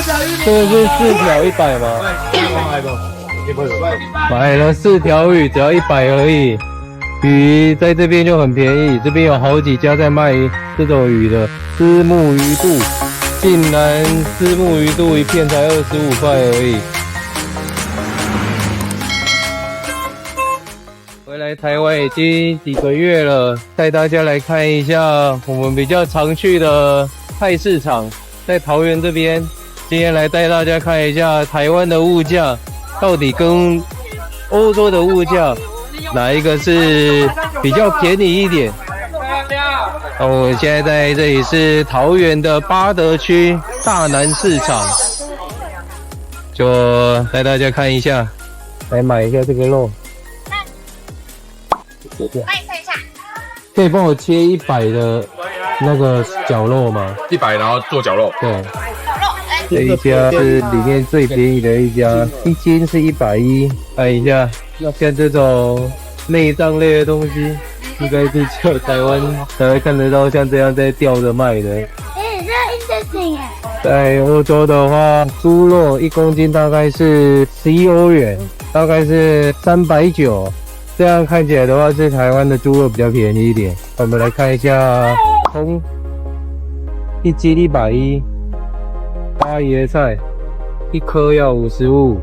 这个是4条100吗？买了4条鱼，只要100而已。鱼在这边就很便宜，这边有好几家在卖这种鱼的，虱目鱼肚，竟然虱目鱼肚一片才25块而已。回来台湾已经几个月了，带大家来看一下我们比较常去的菜市场，在桃园这边。今天来带大家看一下台湾的物价，到底跟欧洲的物价哪一个是比较便宜一点？我现在在这里是桃园的八德区大南市场，就带大家看一下，来买一下这个肉。可以帮我切100的那个绞肉吗？100，然后做绞肉。对。这一家是里面最便宜的一家，一斤是110。看一下，像这种内脏类的东西，应该是只有台湾才会看得到像这样在吊着卖的。在欧洲的话，猪肉1公斤大概是11欧元，大概是390。这样看起来的话，是台湾的猪肉比较便宜一点。我们来看一下葱，1斤110。花椰菜1颗要55，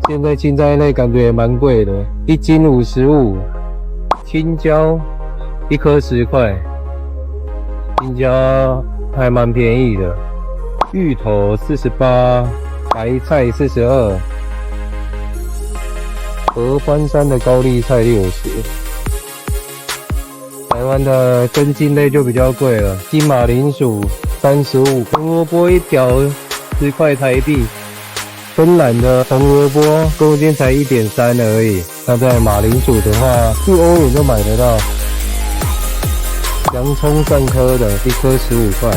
现在青菜类感觉也蛮贵的，1斤55。青椒1颗10块，青椒还蛮便宜的。芋头48，白菜42，合欢山的高丽菜60。台湾的根茎类就比较贵了，金马铃薯35，红萝卜1条10块台币，芬兰的红萝卜公斤才1.3而已。那在马铃薯的话，4欧元就买得到。洋葱3颗的，1颗15块。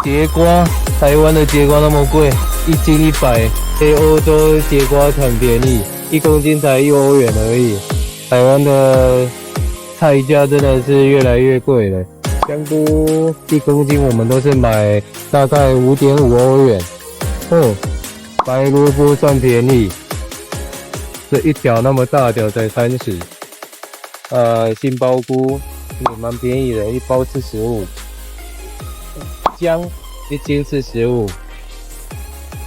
节瓜，台湾的节瓜那么贵，1斤100，在欧洲节瓜很便宜，1公斤才1欧元而已。台湾的菜价真的是越来越贵了。香菇1公斤我们都是买大概5.5欧元。白萝卜算便宜，这一条那么大条才30。杏鲍菇也蛮便宜的，1包45。姜1斤45，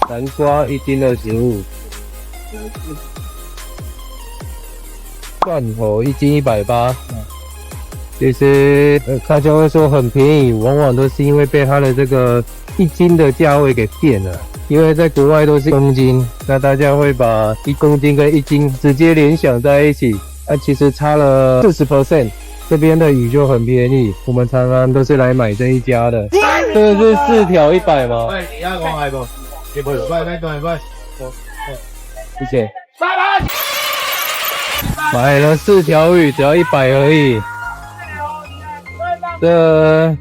南瓜1斤25。蒜头1斤180。其实大家会说很便宜，往往都是因为被它的这个1斤的价位给骗了。因为在国外都是公斤，那大家会把1公斤跟1斤直接联想在一起，其实差了40%。这边的鱼就很便宜，我们常常都是来买这一家的。这个是4条100吗？谢谢。买了4条鱼，只要100而已。这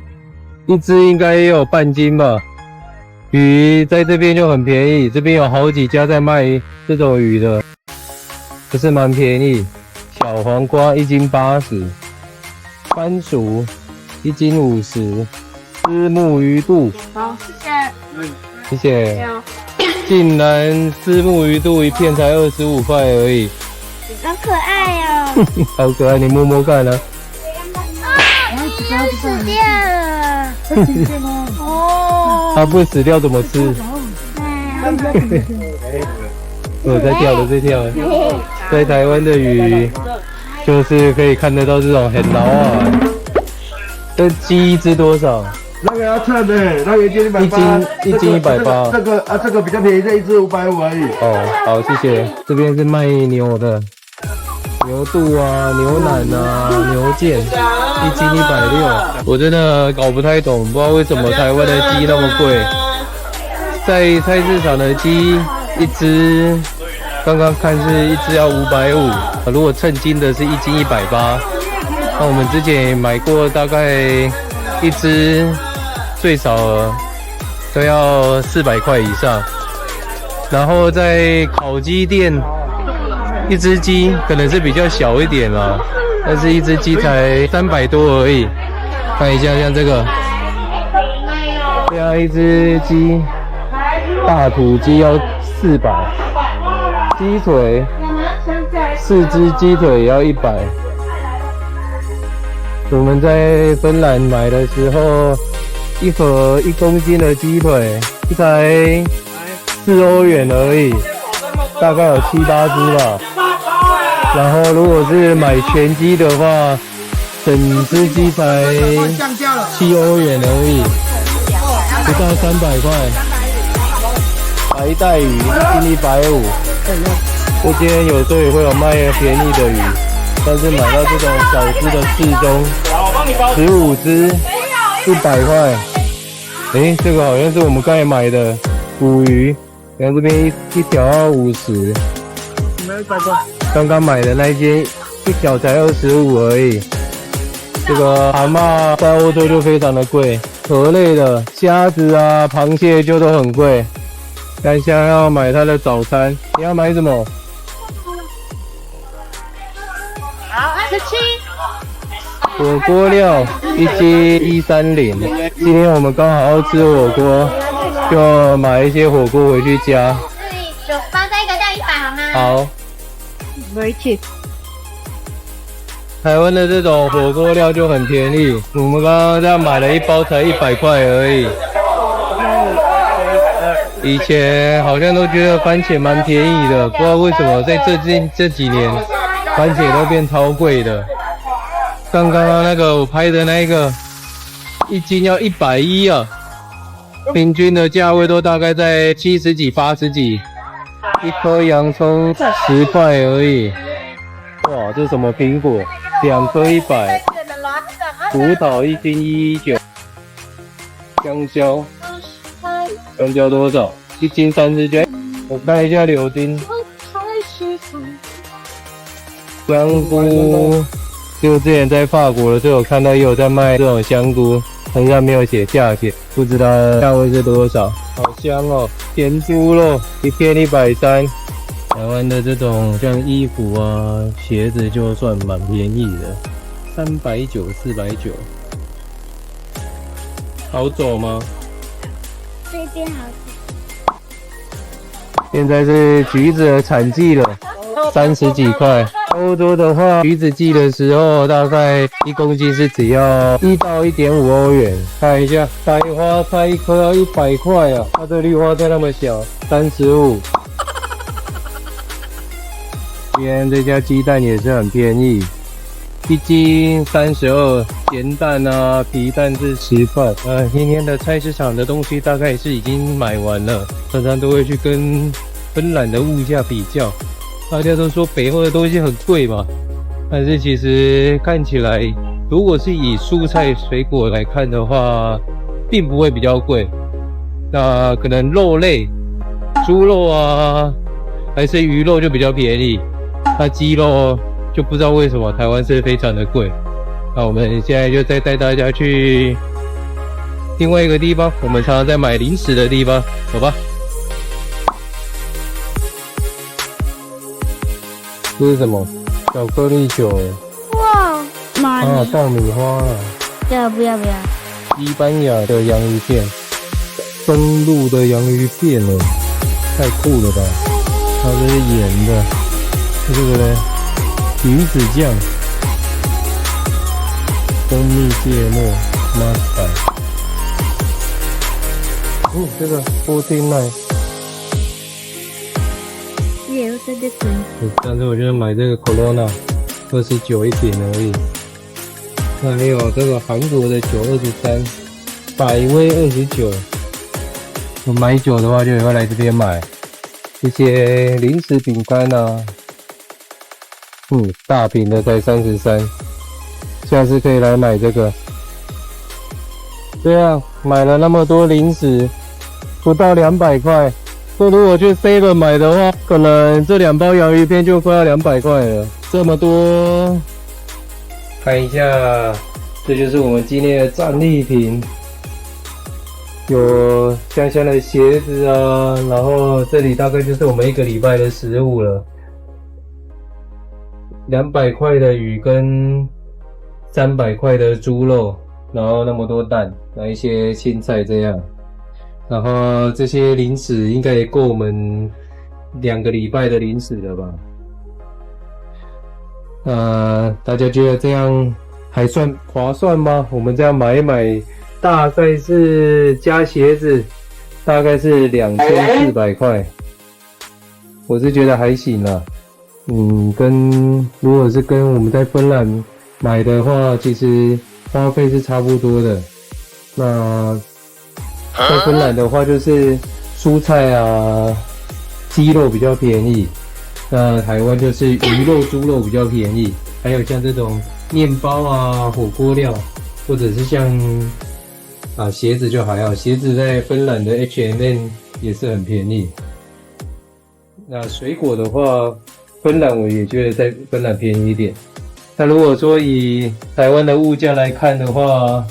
一只应该也有半斤吧。鱼在这边就很便宜，这边有好几家在卖这种鱼的，不是蛮便宜。小黄瓜1斤80，番薯1斤50，虱目鱼肚。好，谢谢。谢谢。竟然虱目鱼肚一片才25块而已，好可爱哦。好可爱，你摸摸看啊。要死掉了！哦，它不死掉怎么吃？我在跳的在跳，在台湾的鱼就是可以看得到这种很老啊。这鸡1只多少？那个要称的，那个1斤180，一斤180。这个比较便宜，这1只550而已。哦，好，谢谢。这边是卖牛的，牛肚啊、牛腩啊、牛腱，1斤160。我真的搞不太懂，不知道为什么台湾的鸡那么贵。在菜市场的鸡1只，刚刚看是1只要550，如果称斤的是1斤180。那我们之前也买过，大概1只最少都要400块以上。然后在烤鸡店，1只鸡可能是比较小一点啦，但是1只鸡才300多而已。看一下，像这个，这样1只鸡大土鸡要400，鸡腿4只鸡腿也要100。我们在芬兰买的时候，一盒1公斤的鸡腿才4欧元而已，大概有7、8只吧。然后如果是买全鸡的话，整只鸡才7欧元而已，不到300块。白带鱼1斤150，这间有时候也会有卖便宜的鱼，但是买到这种小只的适中，15只100块。诶，这个好像是我们刚才买的捕鱼，然后这边一条要50，刚刚买的那一间一条才25而已。这个蛤蟆在欧洲就非常的贵，河类的虾子啊、螃蟹就都很贵。但现在要买它的早餐，你要买什么？好，27。火锅料1斤130。今天我们刚好要吃火锅，就买一些火锅回去加。对，包在一个叫100好吗？好。Very cheap。台湾的这种火锅料就很便宜，我们刚刚这样买了一包才100块而已。以前好像都觉得番茄蛮便宜的，不知道为什么在这几年番茄都变超贵的。刚刚那个我拍的那个1斤要110啊，平均的价位都大概在70几、80几，一颗洋葱10块而已。哇，这什么苹果？2颗100，葡萄1斤119，香蕉多少？1斤39。我看一下柳丁，香菇。就之前在法国的时候，有看到也有在卖这种香菇，好像没有写价钱，不知道价位是多少。好香哦，甜猪肉1片130。台湾的这种像衣服啊、鞋子就算蛮便宜的，390、490。好走吗？这边好走。现在是橘子的产季了，30几块。欧洲的话，橘子季的时候，大概1公斤是只要1到1.5欧元。看一下，白花菜1颗要100块啊，它的绿花菜那么小，35。今天这家鸡蛋也是很便宜，1斤32，咸蛋啊、皮蛋是10块。今天的菜市场的东西大概是已经买完了，常常都会去跟芬兰的物价比较。大家都说北欧的东西很贵嘛，但是其实看起来，如果是以蔬菜水果来看的话，并不会比较贵。那可能肉类，猪肉啊，还是鱼肉就比较便宜。那鸡肉就不知道为什么台湾是非常的贵。那我们现在就再带大家去另外一个地方，我们常常在买零食的地方，走吧。这是什么？巧克力球。哇，妈啊，爆米花啊！不要。西班牙的洋芋片，登陆的洋芋片哦，太酷了吧！它这是盐的，这个呢，鱼子酱，蜂蜜芥末 ，mustard。这个49。但是我觉得买这个 Corona 29一瓶而已。还有这个韩国的酒23，百威29。我买酒的话就也会来这边买一些零食饼干啊。大瓶的才33，下次可以来买这个。对啊，买了那么多零食，不到200块。说如果去 7 买的话，可能这2包洋芋片就快要200块了，这么多。看一下，这就是我们今天的战利品，有香香的鞋子啊，然后这里大概就是我们1个礼拜的食物了。200块的鱼跟300块的猪肉，然后那么多蛋，拿一些青菜这样。然后这些零食应该也够我们2个礼拜的零食了吧？大家觉得这样还算划算吗？我们这样买一买，大概是加鞋子，大概是2400块。我是觉得还行啦。如果是跟我们在芬兰买的话，其实花费是差不多的。那在芬兰的话，就是蔬菜啊、鸡肉比较便宜。那台湾就是鱼肉、猪肉比较便宜，还有像这种面包啊、火锅料，或者是像鞋子就还好，鞋子在芬兰的 H&M 也是很便宜。那水果的话，芬兰我也觉得在芬兰便宜一点。那如果说以台湾的物价来看的话，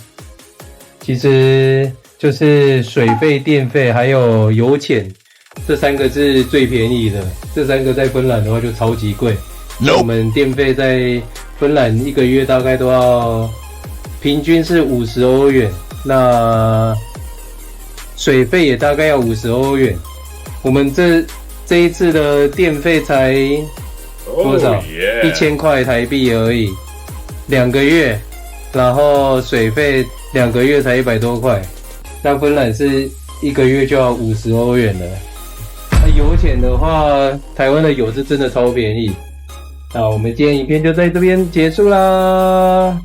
其实就是水费、电费还有油钱，这3个是最便宜的。这3个在芬兰的话就超级贵。我们电费在芬兰1个月大概都要平均是50欧元，那水费也大概要50欧元。我们这一次的电费才多少？1000块台币而已，2个月，然后水费2个月才100多块。那芬兰是1个月就要50欧元了。那油钱的话，台湾的油是真的超便宜。那我们今天影片就在这边结束啦。